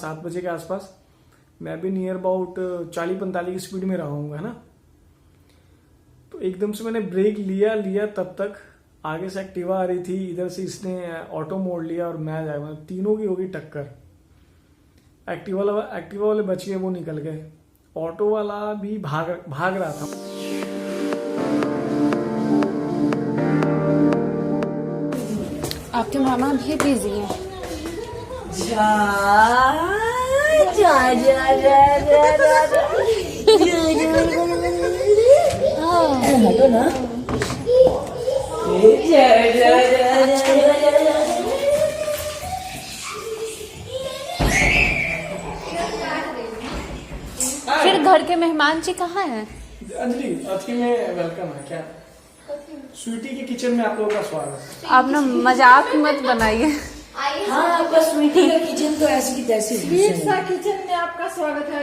7 बजे के आसपास। मैं भी नियर अबाउट 40-45 की स्पीड में रहा हूँगा, है ना। तो एकदम से मैंने ब्रेक लिया, तब तक आगे से एक्टिवा आ रही थी, इधर से इसने ऑटो मोड़ लिया और मैं जाएगा, तीनों की होगी टक्कर। एक्टिवा वाले बच गए, वो निकल गए। ऑटो वाला भी भाग रहा था। आपके मामा भी बिजी हैं। हटो ना। फिर घर के मेहमान जी कहाँ हैं? अंजलि, अथी में वेलकम है क्या? स्वीटी के किचन में आप लोगों का स्वागत है। आप ना मजाक मत बनाइए। हाँ, आपका स्वीटी का किचन तो ऐसी की तैसी किचन में आपका स्वागत है।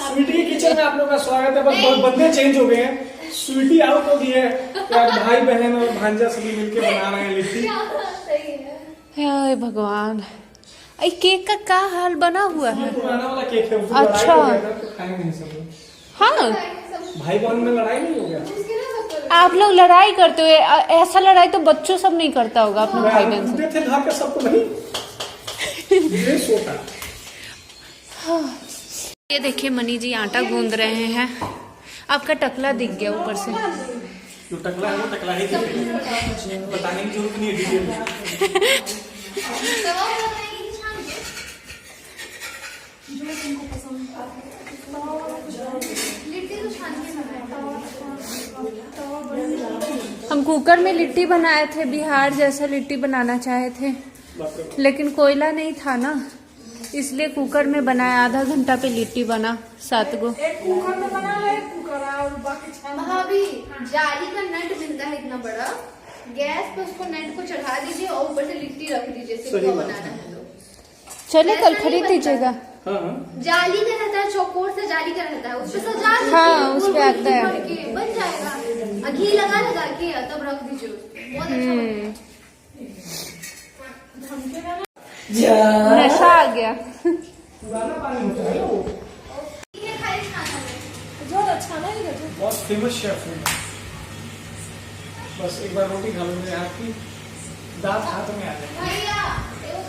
स्वीटी के किचन में आप लोगों का स्वागत है। बस बंदे चेंज हो गए हैं। स्वीटी आउट हो गई है यार, भाई बहन और भांजा सभी मिलके बना रहे हैं लिट्टी। हे भगवान, ये केक का क्या हाल बना हुआ है? पुराना वाला केक है। अच्छा। तो खाए नहीं सब। हाँ, भाई बहन में लड़ाई नहीं हो गया? आप लोग लड़ाई करते हुए, ऐसा लड़ाई तो बच्चों सब नहीं करता होगा अपने भाई बहन से। थे धाकर सबको नहीं। ये सोता। ये देखिए मनी जी आटा गूंद रहे हैं। आपका टकला दिख गया ऊपर से। जो टकला है वो टकला ही बताने की जरूरत नहीं है डिटेल में। हम कुकर में लिट्टी बनाए थे, बिहार जैसा लिट्टी बनाना चाहे थे, लेकिन कोयला नहीं था ना, इसलिए कुकर में बनाया। आधा घंटा पे लिट्टी बना 7 गो। कुकर में बना है, कुकर और बाकी भाभी जाली का नट मिलता है इतना बड़ा, गैस पे उसको नट को चढ़ा दीजिए और ऊपर से लिट्टी रख दीजिए। सिक्का बनाना है तो चले कल खरीद दीजिएगा। जाली का रहता है, चौकोर से जाली का रहता है, उसपे सजा दीजिए। हाँ, उस पे आता है, बन जाएगा। घी लगा के तब रख दीजिए उसको, बहुत अच्छा। नशा आ गया। बहुत फेमस शेफ है। बस एक बार रोटी खा लूंगे, आपकी दांत हाथ में आ जाए। भैया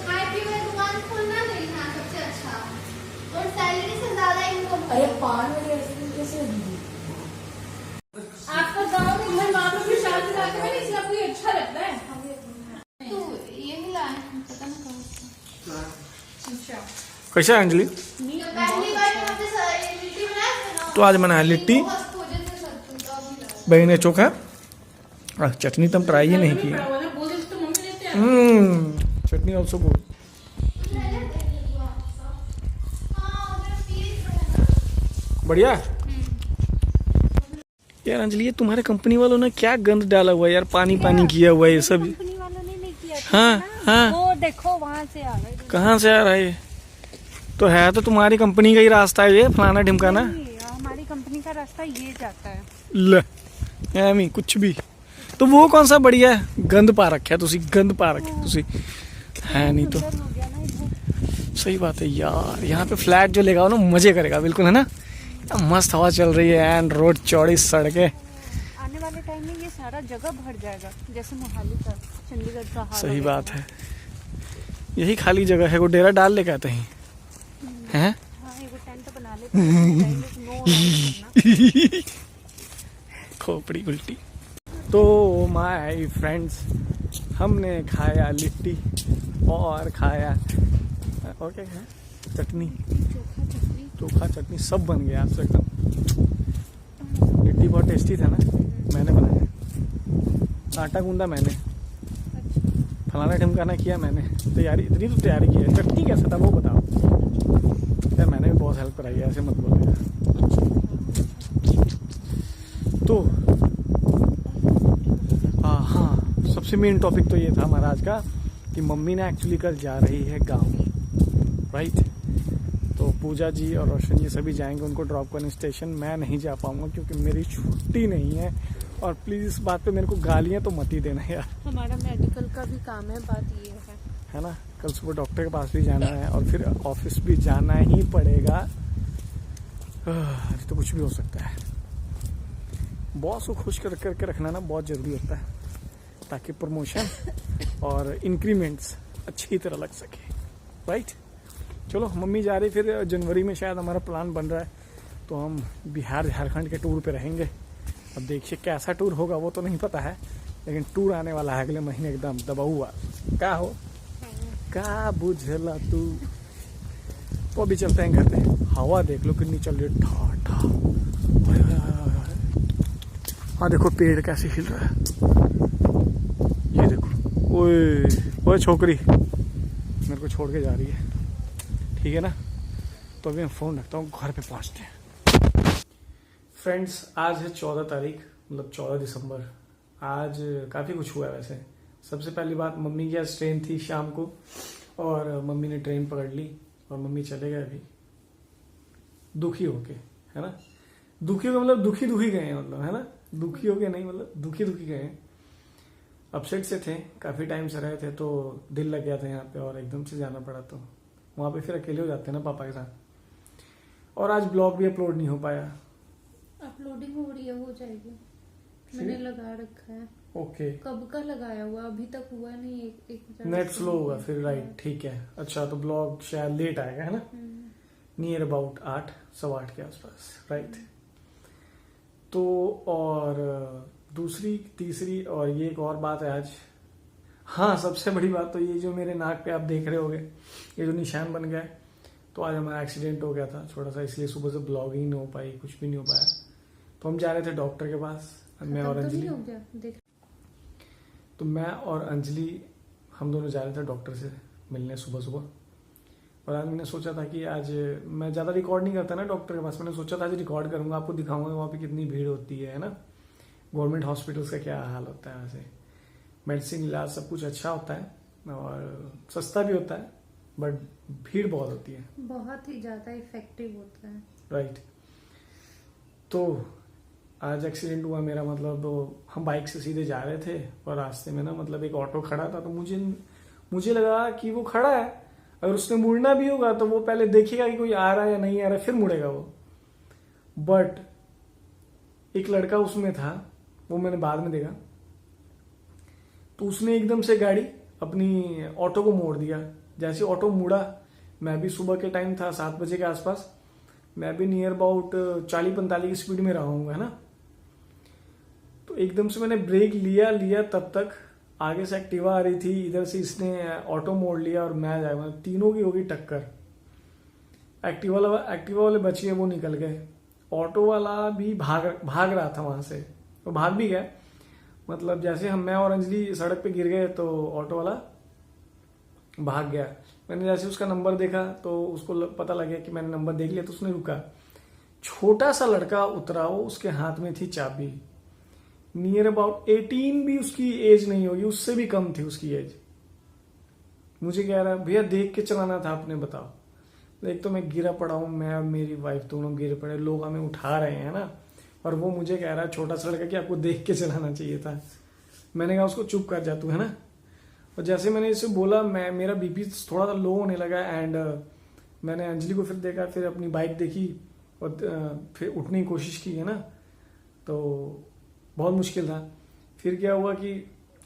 खाए पीने दुकान खोलना नहीं था सबसे अच्छा, और सैलरी से ज्यादा इनकम। अरे पान वाले कैसे? आपका गाँव में घर मानो की शादी करते हैं, इसलिए आपको ये अच्छा लगता है। तो यही लाए, पता नहीं कहाँ। कैसा है अंजलि? पहली बार लिट्टी बनाया था ना, तो आज बनाया लिट्टी, बैंगन चोखा, चटनी तो हम ट्राई ही नहीं की। चटनी ऑल्सो गुड। बढ़िया यार। अंजलि, ये तुम्हारे कंपनी वालों ने क्या गंद डाला हुआ है यार, पानी किया हुआ है ये सब। कंपनी वालों ने नहीं किया। हाँ हाँ, वो देखो वहाँ से आ रहा है। कहाँ से आ रहा है ये? तो है तो तुम्हारी कंपनी का ही रास्ता है ये, फलाना ढिमकाना। हमारी कंपनी का रास्ता ये जाता है। ल एमी कुछ भी। तो वो कौन सा बढ़िया है? गंद पा रखा है तुसी, गंद पा रखे तुसी है नहीं तो। सही बात है यार, यहाँ पे फ्लैट जो लेगा ना मजे करेगा बिल्कुल, है ना। मस्त हवा चल रही है एंड रोड चौड़ी सड़कें। आने वाले टाइम में ये सारा जगह भर जाएगा, जैसे मोहाली का, चंडीगढ़ का हाल। सही बात है, यही खाली जगह है, वो डेरा डाल ले कहते हैं। हैं? हाँ, एगो टेंट बना लेते। खोपड़ी उल्टी। तो माय फ्रेंड्स, हमने खाया लिट्टी और खाया और क्या खाया? चटनी, चोखा चटनी सब बन गया आज तो एकदम। लिट्टी बहुत टेस्टी था ना, मैंने बनाया, आटा गूंदा मैंने, फलाना ढिमकाना किया मैंने, तैयारी इतनी तो तैयारी की है। चटनी कैसा था वो बताओ यार, मैंने भी बहुत हेल्प कराई है, ऐसे मत बोलिए। तो हाँ, सबसे मेन टॉपिक तो ये था हमारा आज का कि मम्मी ने एक्चुअली कल जा रही है गाँव, राइट। तो पूजा जी और रोशन जी सभी जाएंगे उनको ड्रॉप करने स्टेशन। मैं नहीं जा पाऊंगा क्योंकि मेरी छुट्टी नहीं है। और प्लीज़ इस बात पे मेरे को गालियाँ तो मत ही देना यार। हमारा मेडिकल का भी काम है, बात ये है ना। कल सुबह डॉक्टर के पास भी जाना है और फिर ऑफिस भी जाना ही पड़ेगा। तो कुछ भी हो सकता है। बॉस को खुश करके रखना ना बहुत ज़रूरी होता है, ताकि प्रमोशन और इंक्रीमेंट्स अच्छी तरह लग सके, राइट। चलो मम्मी जा रही, फिर जनवरी में शायद हमारा प्लान बन रहा है, तो हम बिहार झारखंड के टूर पे रहेंगे। अब देखिए कैसा टूर होगा वो तो नहीं पता है, लेकिन टूर आने वाला है अगले महीने एकदम दबा हुआ। क्या हो का बुझला तू। तो अभी चलते हैं घर पे। हवा देख लो कितनी चल रही है, ठा ठा। हाँ देखो पेड़ कैसे हिल रहा है, ये देखो। ओए ओए छोकरी मेरे को छोड़ के जा रही है, ठीक है ना। तो अभी मैं फ़ोन रखता हूँ, घर पे पहुँचते हैं। फ्रेंड्स आज है 14 तारीख, मतलब 14 दिसंबर। आज काफ़ी कुछ हुआ है वैसे। सबसे पहली बात, मम्मी की आज ट्रेन थी शाम को, और मम्मी ने ट्रेन पकड़ ली और मम्मी चले गए अभी दुखी होके, है ना। दुखी होके मतलब दुखी गए हैं, मतलब, है ना। दुखी होके नहीं, मतलब दुखी गए हैं। अपसेट से थे, काफ़ी टाइम से रहे थे, तो दिल लग गया था यहाँ पे, और एकदम से जाना पड़ा। तो वहाँ पे फिर अकेले हो जाते हैं ना पापा के साथ। और आज ब्लॉग भी अपलोड नहीं हो पाया। अपलोडिंग हो रही है, हो जाएगी। मैंने लगा रखा है। ओके। कब का लगाया हुआ, अभी तक हुआ नहीं। एक नेट स्लो होगा फिर, राइट, ठीक है। अच्छा तो ब्लॉग शायद लेट आएगा, है ना, नियर अबाउट 8, 8:15 के आसपास, राइट। तो और दूसरी तीसरी और ये एक और बात है आज। हाँ सबसे बड़ी बात तो ये जो मेरे नाक पे आप देख रहे होगे, ये जो निशान बन गया है, तो आज हमारा एक्सीडेंट हो गया था छोटा सा, इसलिए सुबह से ब्लॉगिंग नहीं हो पाई, कुछ भी नहीं हो पाया। तो हम जा रहे थे डॉक्टर के पास, मैं और अंजलि। तो मैं और अंजलि हम दोनों जा रहे थे डॉक्टर से मिलने सुबह। और आज मैंने सोचा था कि आज मैं ज़्यादा रिकॉर्ड नहीं करता ना डॉक्टर के पास। मैंने सोचा था आज रिकॉर्ड करूंगा, आपको दिखाऊंगा वहाँ पे कितनी भीड़ होती है ना। गवर्नमेंट हॉस्पिटल्स का क्या हाल होता है। वैसे मेडिसिन इलाज सब कुछ अच्छा होता है और सस्ता भी होता है, बट भीड़ बहुत होती है, बहुत ही ज्यादा इफेक्टिव होता है, राइट। तो आज एक्सीडेंट हुआ मेरा, मतलब तो हम बाइक से सीधे जा रहे थे और रास्ते में ना मतलब एक ऑटो खड़ा था, तो मुझे लगा कि वो खड़ा है, अगर उसने मुड़ना भी होगा तो वो पहले देखेगा कि कोई आ रहा है या नहीं आ रहा है, फिर मुड़ेगा वो। बट एक लड़का उसमें था, वो मैंने बाद में देखा, तो उसने एकदम से गाड़ी अपनी ऑटो को मोड़ दिया। जैसे ऑटो मुड़ा, मैं भी सुबह के टाइम था 7 बजे के आसपास, मैं भी नियर अबाउट 40-45 की स्पीड में रहा हूँ, है ना। तो एकदम से मैंने ब्रेक लिया, तब तक आगे से एक्टिवा आ रही थी, इधर से इसने ऑटो मोड़ लिया और मैं जाएगा, मतलब तीनों की होगी टक्कर। एक्टिवा वाले बच गए, वो निकल गए। ऑटो वाला भी भाग रहा था वहां से, तो भाग भी गया। मतलब जैसे मैं और अंजलि सड़क पे गिर गए तो ऑटो वाला भाग गया। मैंने जैसे उसका नंबर देखा तो उसको पता लग गया कि मैंने नंबर देख लिया, तो उसने रुका। छोटा सा लड़का उतरा, वो उसके हाथ में थी चाबी। नियर अबाउट 18 भी उसकी एज नहीं होगी, उससे भी कम थी उसकी एज। मुझे कह रहा है भैया देख के चलाना था आपने, बताओ। एक तो मैं गिरा पड़ा हूं, मैं और मेरी वाइफ दोनों गिर पड़े, लोग हमें उठा रहे हैं ना, और वो मुझे कह रहा है छोटा सा लड़का कि आपको देख के चलाना चाहिए था। मैंने कहा उसको चुप कर जा तू, है ना। और जैसे मैंने इसे बोला, मेरा बीपी थोड़ा सा लो होने लगा, एंड मैंने अंजलि को फिर देखा, फिर अपनी बाइक देखी और फिर उठने की कोशिश की, है ना। तो बहुत मुश्किल था। फिर क्या हुआ कि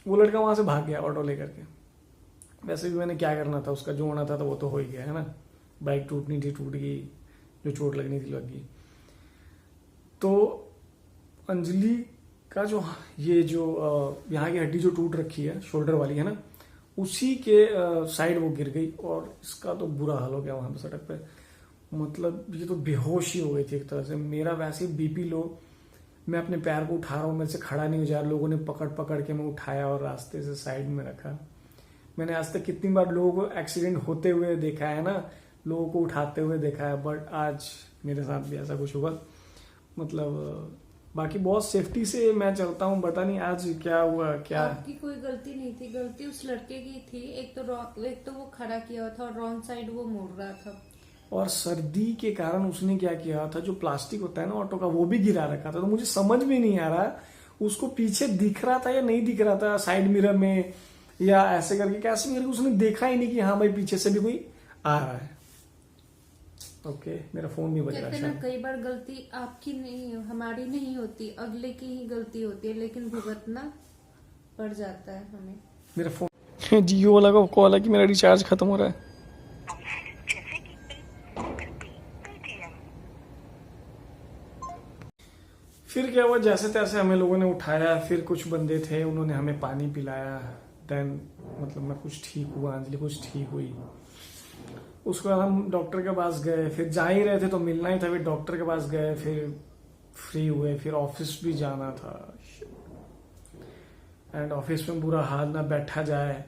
वो लड़का वहां से भाग गया ऑटो लेकर के। वैसे भी मैंने क्या करना था, उसका जो होना था तो वो तो हो ही गया, है ना। बाइक टूटनी थी टूट गई, जो चोट लगनी थी लग गई। तो अंजलि का जो ये जो यहाँ की हड्डी जो टूट रखी है शोल्डर वाली, है ना, उसी के साइड वो गिर गई, और इसका तो बुरा हाल हो गया वहां पे सड़क पे। मतलब ये तो बेहोश ही हो गई थी एक तरह से। मेरा वैसे बीपी लो, मैं अपने पैर को उठा रहा हूँ, मेरे से खड़ा नहीं हो जा रहा, लोगों ने पकड़ के मैं उठाया और रास्ते से साइड में रखा। मैंने आज तक कितनी बार लोगों को एक्सीडेंट होते हुए देखा है ना, लोगों को उठाते हुए देखा है, बट आज मेरे साथ भी ऐसा कुछ हुआ। मतलब बाकी बहुत सेफ्टी से मैं चलता हूँ, पता नहीं आज क्या हुआ। क्या आपकी कोई गलती नहीं थी, गलती उस लड़के की थी। एक तो वो खड़ा किया हुआ था और रॉन्ग साइड वो मोड़ रहा था, और सर्दी के कारण उसने क्या किया था, जो प्लास्टिक होता है ना ऑटो का, वो भी गिरा रखा था। तो मुझे समझ में नहीं आ रहा उसको पीछे दिख रहा था या नहीं दिख रहा था साइड मिरर में, या ऐसे करके कैसे भी करके उसने देखा ही नहीं कि हाँ भाई पीछे से भी कोई आ रहा है। ओके मेरा फोन भी बज रहा कहते ना है। कई बार गलती आपकी नहीं हमारी नहीं होती, अगले की ही गलती होती है, लेकिन भुगतना पड़ जाता है हमें। मेरा फोन जियो वाला का कॉल है कि मेरा रिचार्ज खत्म हो रहा है। फिर क्या हुआ, जैसे तैसे हमें लोगों ने उठाया, फिर कुछ बंदे थे उन्होंने हमें पानी पिलाया, देन मतलब मैं कुछ ठीक हुआ, अंजलि कुछ ठीक हुई। उसके बाद हम डॉक्टर के पास गए, फिर जा ही रहे थे तो मिलना ही था, फिर डॉक्टर के पास गए, फिर फ्री हुए, फिर ऑफिस भी जाना था एंड ऑफिस में बुरा हाल, ना बैठा जाए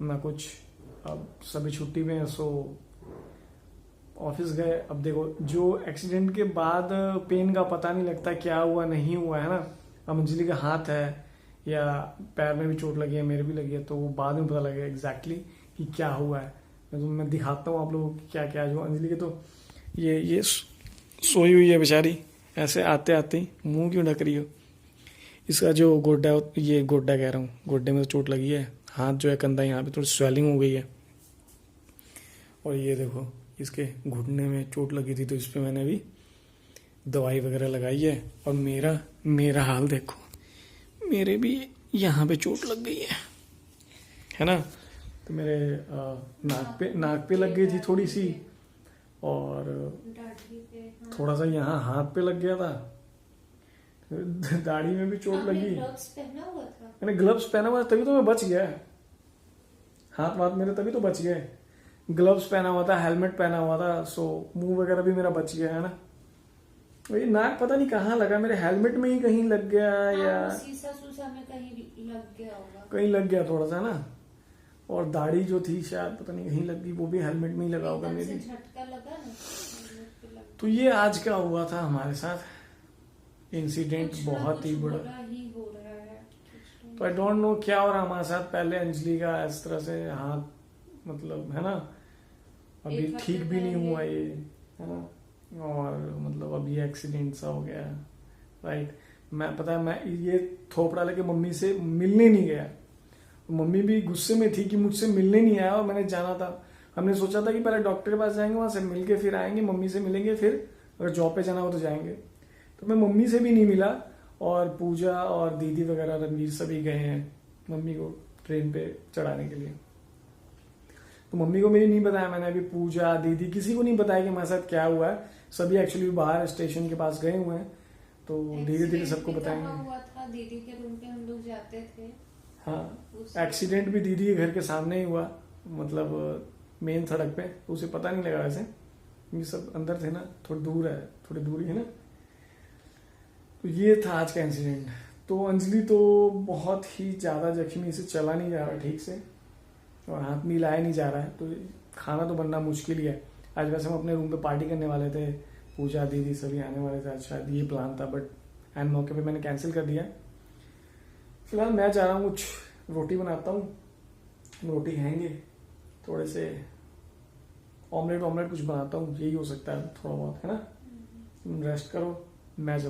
ना कुछ। अब सभी छुट्टी में हैं, सो ऑफिस गए। अब देखो जो एक्सीडेंट के बाद पेन का पता नहीं लगता क्या हुआ नहीं हुआ है ना। अब अंजलि का हाथ है या पैर में भी चोट लगी है, मेरे भी लगी है, तो वो बाद में पता लगेगा एग्जैक्टली कि क्या हुआ है। तो मैं दिखाता हूँ आप लोगों को क्या क्या है। जो अंजलि के तो ये सोई हुई है बेचारी, ऐसे आते आते ही मुंह क्यों ढक रही हो। इसका जो गोड्डा, ये गोड्डा कह रहा हूँ, गोड्डे में तो चोट लगी है। हाथ जो है कंधा यहाँ पे थोड़ी स्वेलिंग हो गई है। और ये देखो इसके घुटने में चोट लगी थी, तो इस पे मैंने अभी दवाई वगैरह लगाई है। और मेरा हाल देखो, मेरे भी यहाँ पे चोट लग गई है ना। तो मेरे नाक पे लग गई थी थोड़ी सी, और थोड़ा सा यहाँ हाथ पे लग गया था, दाढ़ी में भी चोट लगी। मैंने ग्लव्स पहना हुआ था तभी तो मैं बच गया। हाथ मेरे तभी तो बच गए। ग्लव्स पहना हुआ था, हेलमेट पहना हुआ था, सो मुंह वगैरह भी मेरा बच गया है ना। ये नाक पता नहीं कहाँ लगा, मेरे हेलमेट में ही कहीं लग गया या शीशा सूसा में कहीं लग गया होगा, कहीं लग गया थोड़ा सा ना। और दाढ़ी जो थी शायद पता नहीं कहीं लग गई, वो भी हेलमेट में ही लगा होगा मेरी। झटका लगा ना। तो ये आज का हुआ था हमारे साथ इंसिडेंट, बहुत ही बड़ा। ही हो रहा है। तो आई डोंट नो क्या हो रहा हमारे साथ। पहले अंजलि का इस तरह से हाथ मतलब है ना, अभी ठीक भी नहीं हुआ ये है ना, और मतलब अभी एक्सीडेंट सा हो गया राइट। मैं पता है मैं ये थोपड़ा लेके मम्मी से मिलने नहीं गया। मम्मी भी गुस्से में थी कि मुझसे मिलने नहीं आया, और मैंने जाना था। हमने सोचा था कि पहले डॉक्टर के पास जाएंगे, वहां से मिल के फिर आएंगे, मम्मी से मिलेंगे, फिर अगर जॉब पे जाना हो तो जाएंगे। तो मैं मम्मी से भी नहीं मिला, और पूजा और दीदी वगैरह रणवीर सभी गए हैं मम्मी को ट्रेन पे चढ़ाने के लिए। तो मम्मी को मेरी नहीं बताया मैंने, अभी पूजा दीदी किसी को नहीं बताया कि हमारे साथ क्या हुआ है। सभी एक्चुअली बाहर स्टेशन के पास गए हुए हैं, तो धीरे धीरे सबको बताएंगे। हुआ था दीदी के रूम पे हम लोग जाते थे। हाँ, एक्सीडेंट भी दीदी के घर के सामने ही हुआ, मतलब मेन सड़क पे। तो उसे पता नहीं लगा वैसे, ये सब अंदर थे ना, थोड़ी दूर है, थोड़ी दूरी है ना। तो ये था आज का इंसिडेंट। तो अंजलि तो बहुत ही ज्यादा जख्मी, से चला नहीं जा रहा ठीक से, और हाथ में लाया नहीं जा रहा है, तो खाना तो बनना मुश्किल ही है। आज वैसे हम अपने रूम पे पार्टी करने वाले थे, पूजा दीदी सभी आने वाले थे, आज शायद ये प्लान था, बट एंड मौके पे मैंने कैंसिल कर दिया। फिलहाल मैं जा रहा हूँ, कुछ रोटी बनाता हूँ, रोटी खाएंगे, थोड़े से ऑमलेट कुछ बनाता हूँ, यही हो सकता है थोड़ा बहुत है ना। तुम रेस्ट करो, मैं चलता हूं।